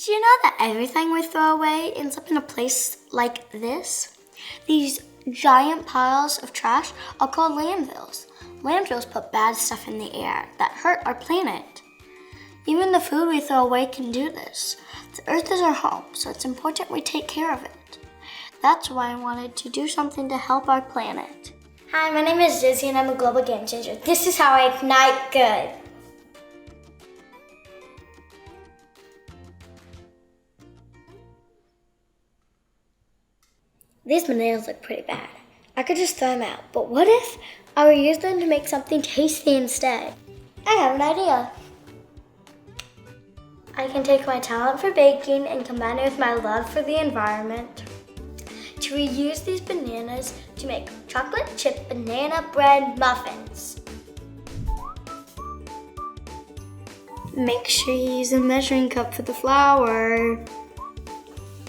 Did you know that everything we throw away ends up in a place like this? These giant piles of trash are called landfills. Landfills put bad stuff in the air that hurt our planet. Even the food we throw away can do this. The earth is our home, so it's important we take care of it. That's why I wanted to do something to help our planet. Hi, my name is Josie and I'm a global game changer. This is how I ignite good. These bananas look pretty bad. I could just throw them out, but what if I were use them to make something tasty instead? I have an idea. I can take my talent for baking and combine it with my love for the environment to reuse these bananas to make chocolate chip banana bread muffins. Make sure you use a measuring cup for the flour.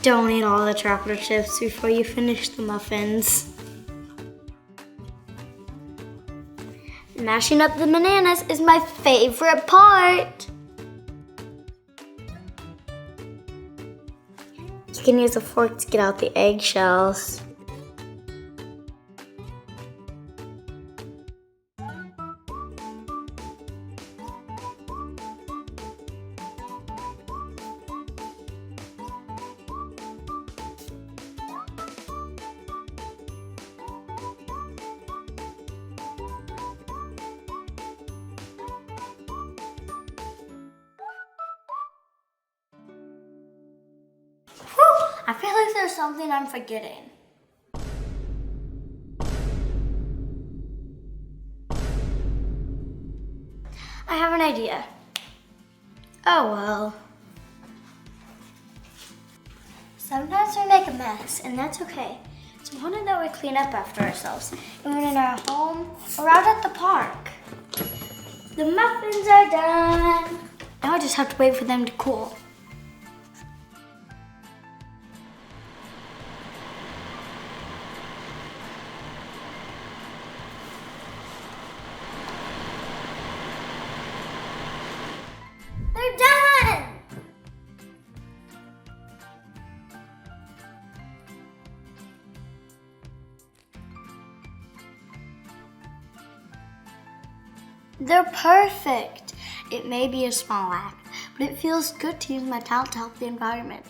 Don't eat all the chocolate chips before you finish the muffins. Mashing up the bananas is my favorite part. You can use a fork to get out the eggshells. I feel like there's something I'm forgetting. I have an idea. Oh well. Sometimes we make a mess, and that's okay. It's important that we clean up after ourselves, even in our home or out at the park. The muffins are done. Now I just have to wait for them to cool. They're done! They're perfect. It may be a small act, but it feels good to use my talent to help the environment.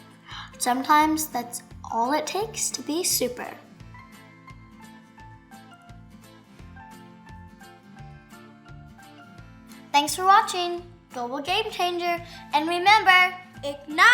Sometimes that's all it takes to be super. Thanks for watching, Global Game Changer, and remember, ignite!